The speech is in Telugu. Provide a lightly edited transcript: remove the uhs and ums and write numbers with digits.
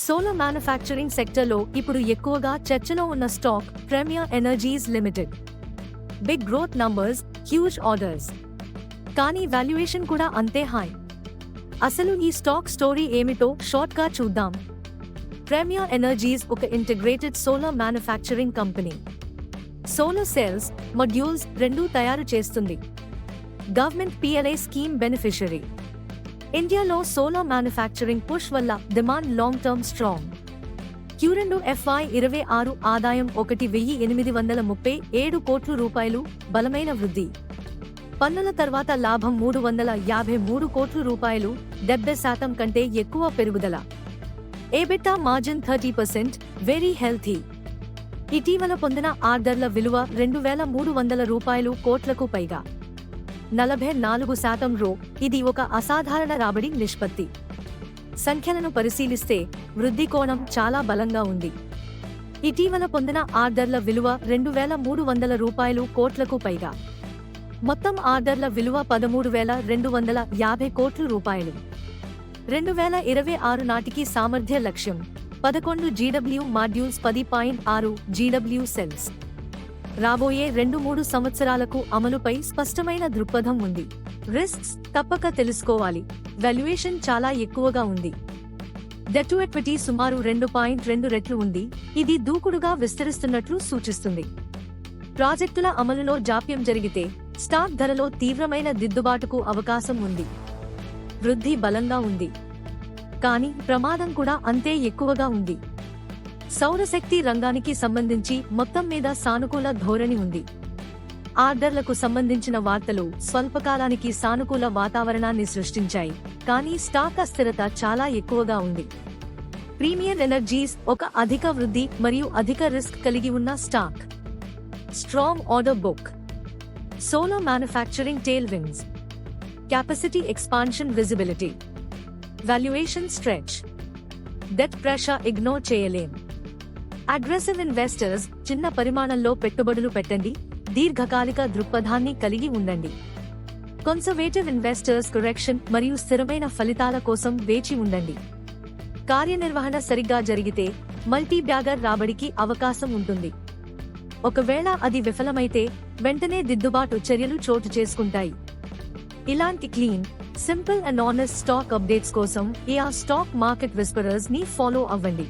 సోలార్ మ్యానుఫ్యాక్చరింగ్ సెక్టర్లో ఇప్పుడు ఎక్కువగా చర్చలో ఉన్న stock Premier Energies Limited. Big growth numbers, huge orders, కానీ వాల్యుయేషన్ కూడా అంతే హై. అసలు ఈ స్టాక్ స్టోరీ ఏమిటో షార్ట్గా చూద్దాం. ప్రీమియర్ ఎనర్జీస్ ఒక integrated solar manufacturing company. Solar cells, modules రెండూ తయారు చేస్తుంది. Government PLI scheme beneficiary. ఇండియాలో సోలార్ మ్యానుఫ్యాక్చరింగ్ పుష్ వల్ల demand long term strong. Q2 FY26 ఆదాయం 1,837 కోట్ల రూపాయలు, బలమైన వృద్ధి. పన్నుల తర్వాత లాభం 353 కోట్ల రూపాయలు, 70% కంటే ఎక్కువ పెరుగుదల. EBITDA margin 30%, very healthy. ఇటీవల పొందిన ఆర్డర్ల విలువ 2,300 కోట్లకు పైగా, 44%. ఇది ఒక అసాధారణ రాబడి నిష్పత్తి. సంఖ్యలను పరిశీలిస్తే వృద్ధి కోణం చాలా బలంగా ఉంది. ఇటీవల పొందిన ఆర్డర్ల విలువ 2,300 కోట్లకు పైగా, మొత్తం ఆర్డర్ల విలువ 13,250 కోట్ల రూపాయలు. 2026 నాటికి సామర్థ్య లక్ష్యం 11 GW మాడ్యూల్స్, 10.6 GW సెల్స్. రాబోయే 2-3 సంవత్సరాలకు అమలుపై స్పష్టమైన దృక్పథం ఉంది. రిస్క్స్ తప్పక తెలుసుకోవాలి. వాల్యుయేషన్ చాలా ఎక్కువగా ఉంది. డెట్ టు ఈక్విటీ సుమారు 2.2 రెట్లు ఉంది. ఇది దూకుడుగా విస్తరిస్తున్నట్లు సూచిస్తుంది. ప్రాజెక్టుల అమలులో జాప్యం జరిగితే స్టాక్ ధరలో తీవ్రమైన దిద్దుబాటుకు అవకాశం ఉంది. వృద్ధి బలంగా ఉంది, కానీ ప్రమాదం కూడా అంతే ఎక్కువగా ఉంది. సౌరశక్తి రంగానికి సంబంధించి మొత్తం మీద సానుకూల ధోరణి ఉంది. ఆర్డర్లకు సంబంధించిన వార్తలు స్వల్పకాలానికి సానుకూల వాతావరణాన్ని సృష్టించాయి, కానీ స్టాక్ అస్థిరత చాలా ఎక్కువగా ఉంది. ప్రీమియర్ ఎనర్జీస్ ఒక అధిక వృద్ధి మరియు అధిక రిస్క్ కలిగి ఉన్న stock. Strong order book. Solar manufacturing tailwinds. Capacity expansion visibility. Valuation stretch. Debt pressure ignore చేయలేం. అగ్రెసివ్ ఇన్వెస్టర్స్, చిన్న పరిమాణంలో పెట్టుబడులు పెట్టండి, దీర్ఘకాలిక దృక్పథాన్ని కలిగి ఉండండి. కన్సర్వేటివ్ ఇన్వెస్టర్స్ కరెక్షన్ మరియు స్థిరమైన ఫలితాల కోసం వేచి ఉండండి. కార్యనిర్వహణ సరిగ్గా జరిగితే మల్టీ బ్యాగర్ రాబడికి అవకాశం ఉంటుంది. ఒకవేళ అది విఫలమైతే వెంటనే దిద్దుబాటు చర్యలు చోటు చేసుకుంటాయి. ఇలాంటి clean, simple and honest stock updates కోసం AR స్టాక్ మార్కెట్ విస్పరర్స్ ని ఫాలో అవ్వండి.